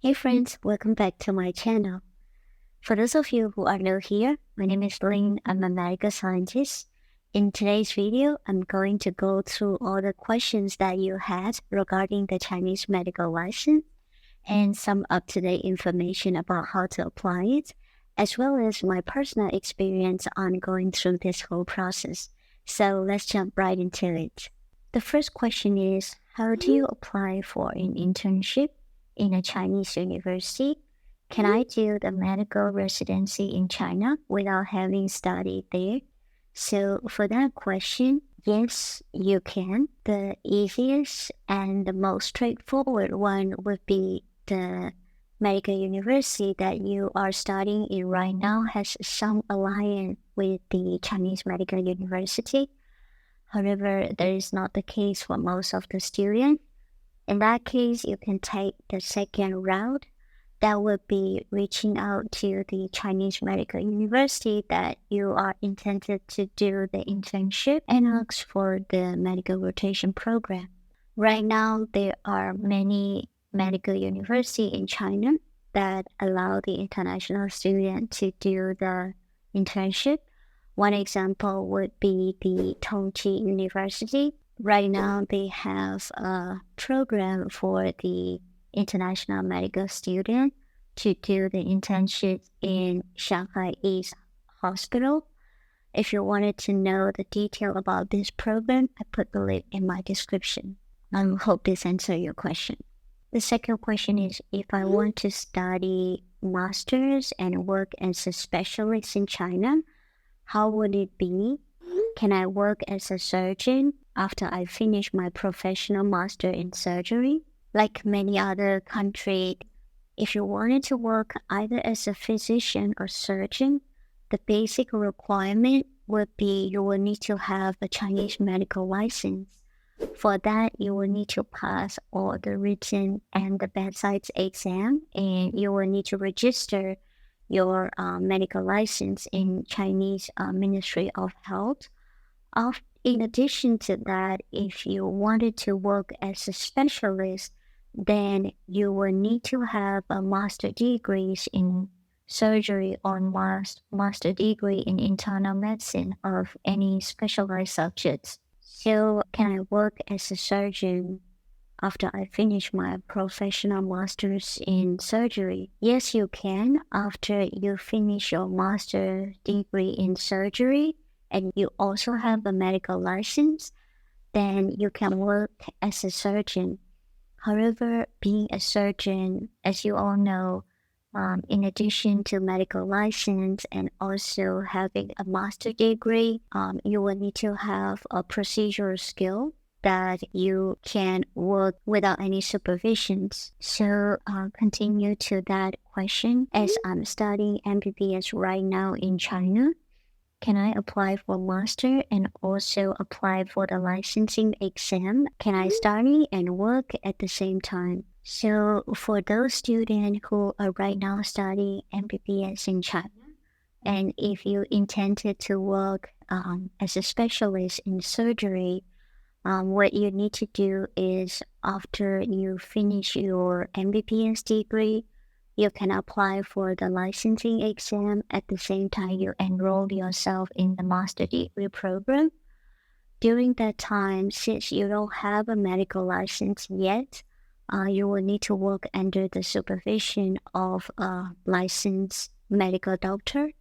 Hey friends, welcome back to my channel. For those of you who are new here, my name is Lynn. I'm a medical scientist. In today's video, I'm going to go through all the questions that you had regarding the Chinese medical license and some up-to-date information about how to apply it, as well as my personal experience on going through this whole process. So let's jump right into it. The first question is, how do you apply for an internship in a Chinese university? Can I do the medical residency in China without having studied there? So for that question, yes, you can. The easiest and the most straightforward one would be the medical university that you are studying in right now has some alliance with the Chinese medical university. However, that is not the case for most of the students. In that case, you can take the second route. That would be reaching out to the Chinese medical university that you are intended to do the internship and ask for the medical rotation program. Right now, there are many medical universities in China that allow the international student to do the internship. One example would be the Tongji University. Right now, they have a program for the international medical student to do the internship in Shanghai East Hospital. If you wanted to know the detail about this program, I put the link in my description. I hope this answers your question. The second question is, if I want to study masters and work as a specialist in China, how would it be? Can I work as a surgeon after I finish my professional master in surgery? Like many other countries, if you wanted to work either as a physician or surgeon, the basic requirement would be you will need to have a Chinese medical license. For that, you will need to pass all the written and the bedside exam, and you will need to register your medical license in Chinese Ministry of Health. In addition to that, if you wanted to work as a specialist, then you will need to have a master degrees in surgery or master degree in internal medicine of any specialized subjects. So can I work as a surgeon after I finish my professional master's in surgery? Yes, you can. After you finish your master degree in surgery and you also have a medical license, then you can work as a surgeon. However, being a surgeon, as you all know, in addition to medical license and also having a master degree, you will need to have a procedural skill that you can work without any supervisions. So continue to that question. As I'm studying MBBS right now in China, can I apply for master and also apply for the licensing exam? Can I study and work at the same time? So for those students who are right now studying MBBS in China, and if you intended to work as a specialist in surgery, what you need to do is after you finish your MBBS degree, you can apply for the licensing exam. At the same time, you enroll yourself in the master degree program. During that time, since you don't have a medical license yet, you will need to work under the supervision of a licensed medical doctor.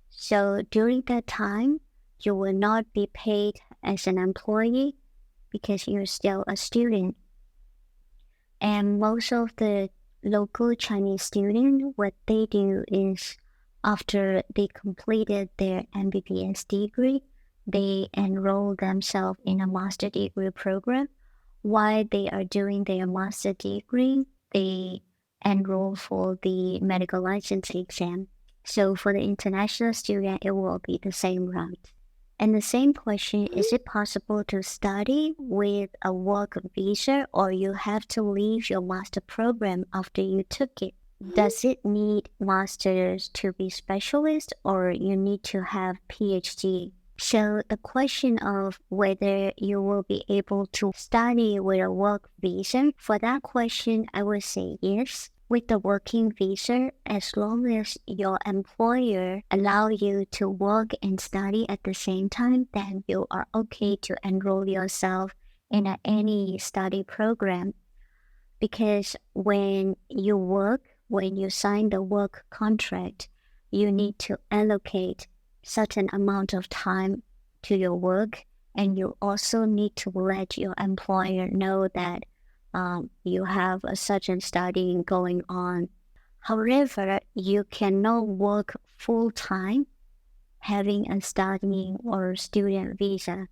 So during that time, you will not be paid as an employee because you're still a student. And most of the local Chinese students, what they do is after they completed their MBBS degree, they enroll themselves in a master degree program. While they are doing their master degree, they enroll for the medical license exam. So for the international student, it will be the same route. And the same question, is it possible to study with a work visa or you have to leave your master program after you took it? Does it need masters to be specialist or you need to have PhD? So the question of whether you will be able to study with a work visa, for that question, I would say yes. With the working visa, as long as your employer allow you to work and study at the same time, then you are okay to enroll yourself in any study program. Because when you sign the work contract, you need to allocate certain amount of time to your work, and you also need to let your employer know that you have a certain studying going on. However, you cannot work full time having a studying or student visa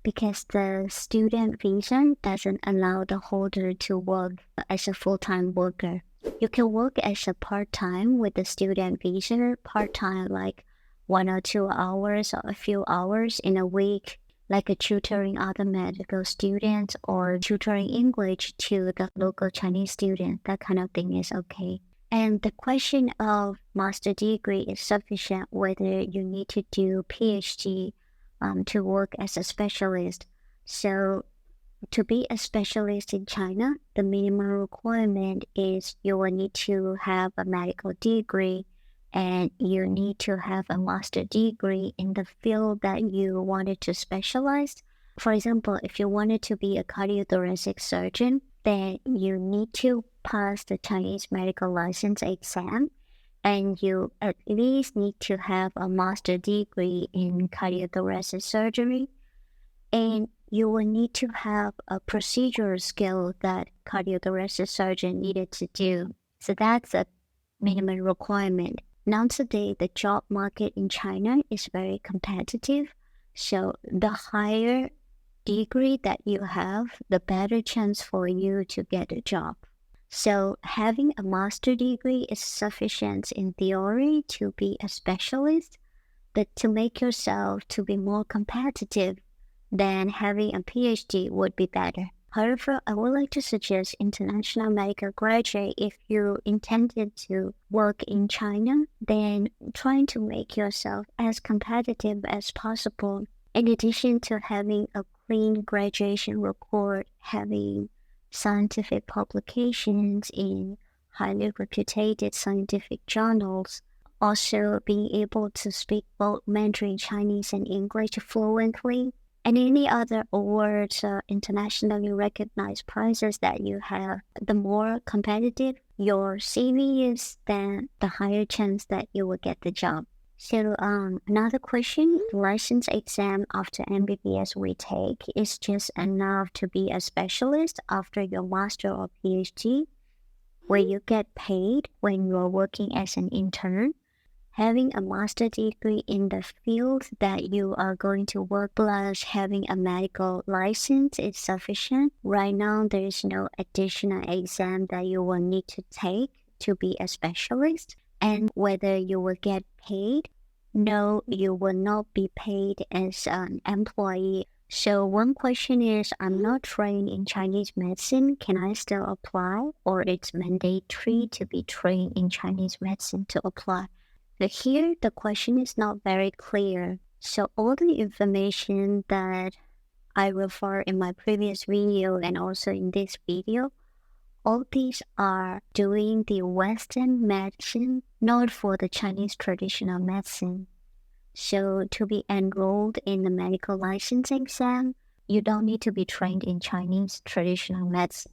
because the student visa doesn't allow the holder to work as a full-time worker. You can work as a part-time with the student visa, part-time like 1 or 2 hours or a few hours in a week, like a tutoring other medical students or tutoring English to the local Chinese student. That kind of thing is okay. And the question of master degree is sufficient whether you need to do PhD to work as a specialist. So to be a specialist in China, the minimum requirement is you will need to have a medical degree and you need to have a master degree in the field that you wanted to specialize. For example, if you wanted to be a cardiothoracic surgeon, then you need to pass the Chinese medical license exam, and you at least need to have a master degree in cardiothoracic surgery, and you will need to have a procedural skill that cardiothoracic surgeon needed to do. So that's a minimum requirement. Now today, the job market in China is very competitive. So the higher degree that you have, the better chance for you to get a job. So having a master degree is sufficient in theory to be a specialist, but to make yourself to be more competitive, then having a PhD would be better. However, I would like to suggest international medical graduate, if you intended to work in China, then trying to make yourself as competitive as possible. In addition to having a clean graduation record, having scientific publications in highly reputed scientific journals, also being able to speak both Mandarin Chinese and English fluently, and any other awards or internationally recognized prizes that you have, the more competitive your CV is, then the higher chance that you will get the job. So another question, the license exam after MBBS we take is just enough to be a specialist after your master or PhD, where you get paid when you are working as an intern. Having a master degree in the field that you are going to work plus having a medical license is sufficient. Right now, there is no additional exam that you will need to take to be a specialist. And whether you will get paid, no, you will not be paid as an employee. So one question is, I'm not trained in Chinese medicine. Can I still apply? Or it's mandatory to be trained in Chinese medicine to apply? But here, the question is not very clear. So all the information that I refer in my previous video and also in this video, all these are doing the Western medicine, not for the Chinese traditional medicine. So to be enrolled in the medical license exam, you don't need to be trained in Chinese traditional medicine.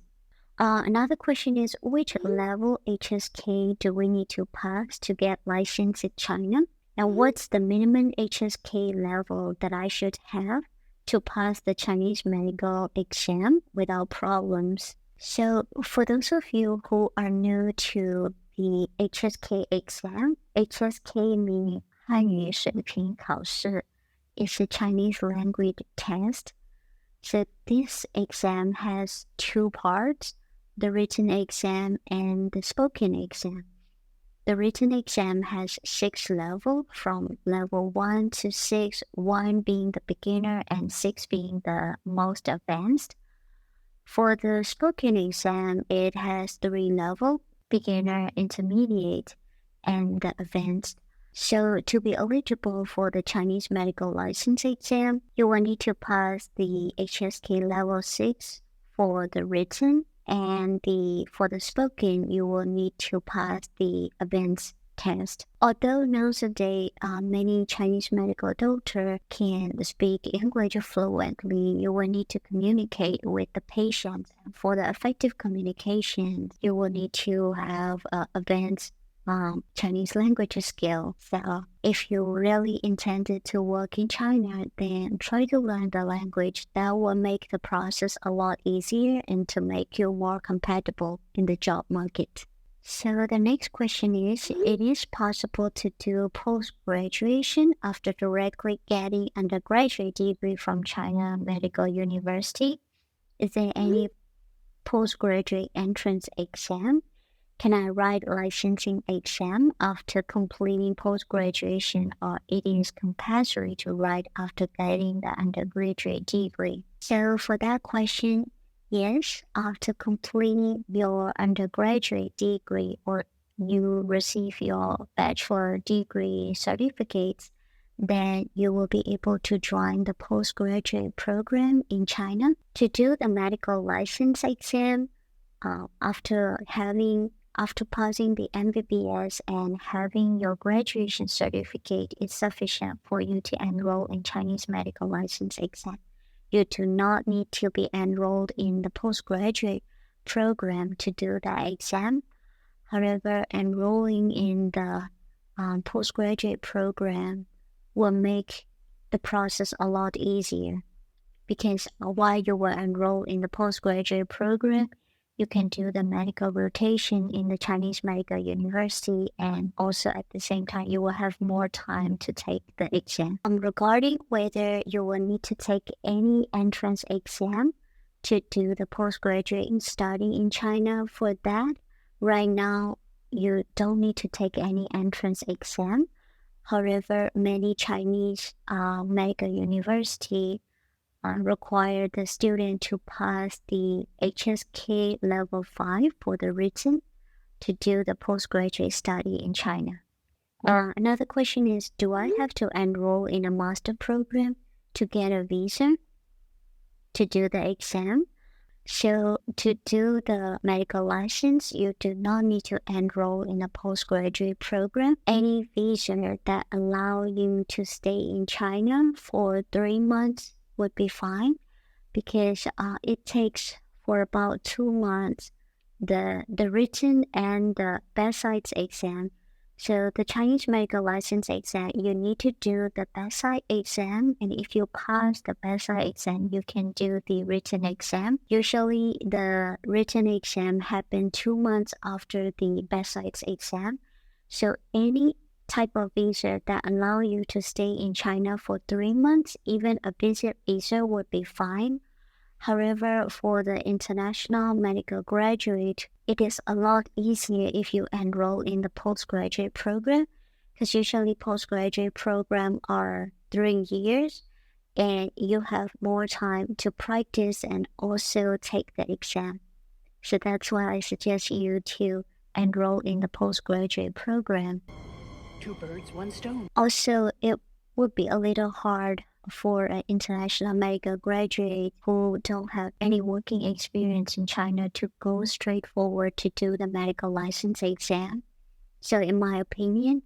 Another question is, which level HSK do we need to pass to get licensed in China? And what's the minimum HSK level that I should have to pass the Chinese medical exam without problems? So for those of you who are new to the HSK exam, HSK meaning 汉语水平考试 is a Chinese language test. So this exam has two parts, the written exam and the spoken exam. The written exam has 6 levels, from level 1 to 6, 1 being the beginner and 6 being the most advanced. For the spoken exam, it has 3 levels, beginner, intermediate, and the advanced. So to be eligible for the Chinese medical license exam, you will need to pass the HSK level 6 for the written, and for the spoken, you will need to pass the advanced test. Although nowadays many Chinese medical doctors can speak English fluently, you will need to communicate with the patient. For the effective communication, you will need to have advanced Chinese language skill. So if you really intended to work in China, then try to learn the language. That will make the process a lot easier and to make you more compatible in the job market. So the next question is, it is possible to do post-graduation after directly getting undergraduate degree from China Medical University? Is there any postgraduate entrance exam? Can I write licensing exam after completing post-graduation, or it is compulsory to write after getting the undergraduate degree? So for that question, yes, after completing your undergraduate degree or you receive your bachelor degree certificates, then you will be able to join the postgraduate program in China to do the medical license exam. After passing the MBBS and having your graduation certificate is sufficient for you to enroll in Chinese medical license exam. You do not need to be enrolled in the postgraduate program to do the exam. However, enrolling in the postgraduate program will make the process a lot easier, because while you were enrolled in the postgraduate program, you can do the medical rotation in the Chinese Medical University, and also at the same time, you will have more time to take the exam. Regarding whether you will need to take any entrance exam to do the postgraduate study in China, for that, right now, you don't need to take any entrance exam. However, many Chinese medical university require the student to pass the HSK level 5 for the written to do the postgraduate study in China. Another question is, do I have to enroll in a master program to get a visa to do the exam? So to do the medical license, you do not need to enroll in a postgraduate program. Any visa that allow you to stay in China for 3 months would be fine, because it takes for about 2 months the written and the bedside exam. So the Chinese medical license exam, you need to do the bedside exam, and if you pass the bedside exam, you can do the written exam. Usually the written exam happens 2 months after the bedside exam. So any type of visa that allow you to stay in China for 3 months, even a visit visa would be fine. However, for the international medical graduate, it is a lot easier if you enroll in the postgraduate program, because usually postgraduate programs are 3 years, and you have more time to practice and also take the exam. So that's why I suggest you to enroll in the postgraduate program. 2 birds, 1 stone. Also, it would be a little hard for an international medical graduate who don't have any working experience in China to go straight forward to do the medical license exam. So in my opinion,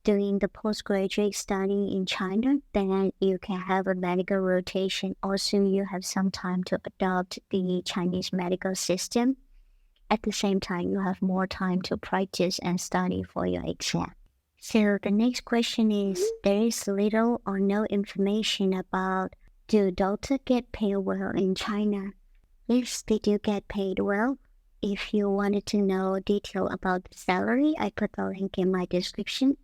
doing the postgraduate study in China, then you can have a medical rotation. Also, you have some time to adopt the Chinese medical system. At the same time, you have more time to practice and study for your exam. So the next question is, there is little or no information about, do doctors get paid well in China? Yes, they do get paid well. If you wanted to know detail about the salary, I put the link in my description.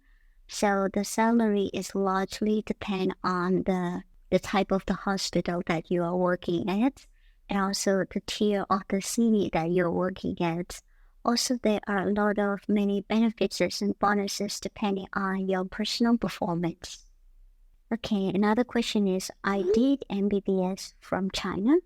So the salary is largely depend on the type of the hospital that you are working at, and also the tier of the city that you're working at. Also, there are a lot of many benefits and bonuses depending on your personal performance. Okay, another question is, I did MBBS from China.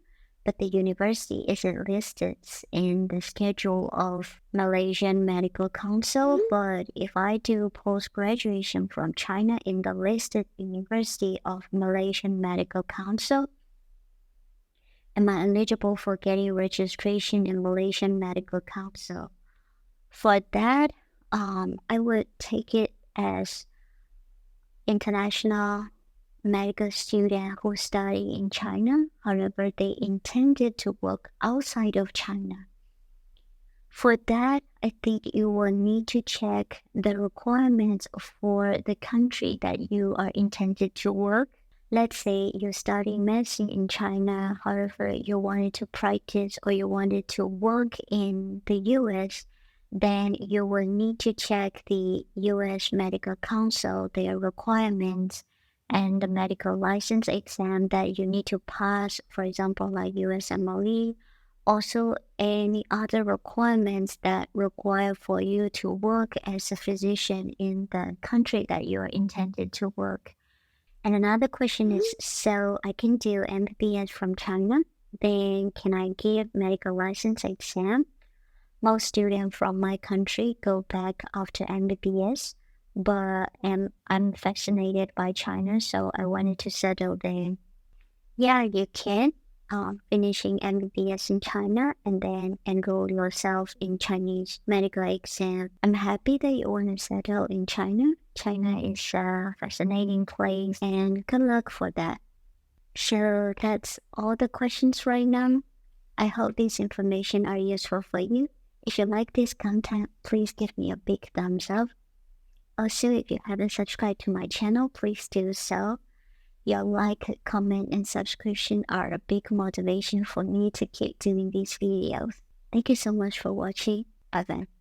but the university isn't listed in the schedule of Malaysian Medical Council. But if I do post-graduation from China in the listed University of Malaysian Medical Council, am I eligible for getting registration in Malaysian Medical Council? For that, I would take it as international medical student who study in China. However, they intended to work outside of China. For that, I think you will need to check the requirements for the country that you are intended to work. Let's say you're studying medicine in China, however, you wanted to practice or you wanted to work in the US, then you will need to check the US Medical Council, their requirements, and the medical license exam that you need to pass, for example, like USMLE. Also, any other requirements that require for you to work as a physician in the country that you are intended to work. And another question is, so I can do MBBS from China, then can I give medical license exam? Most students from my country go back after MBBS, but I'm fascinated by China, so I wanted to settle there. Yeah, you can. Finishing MBBS in China and then enroll yourself in Chinese medical exam. I'm happy that you want to settle in China. China is a fascinating place and good luck for that. So that's all the questions right now. I hope this information are useful for you. If you like this content, please give me a big thumbs up. Also, if you haven't subscribed to my channel, please do so. Your like, comment, and subscription are a big motivation for me to keep doing these videos. Thank you so much for watching. Bye bye.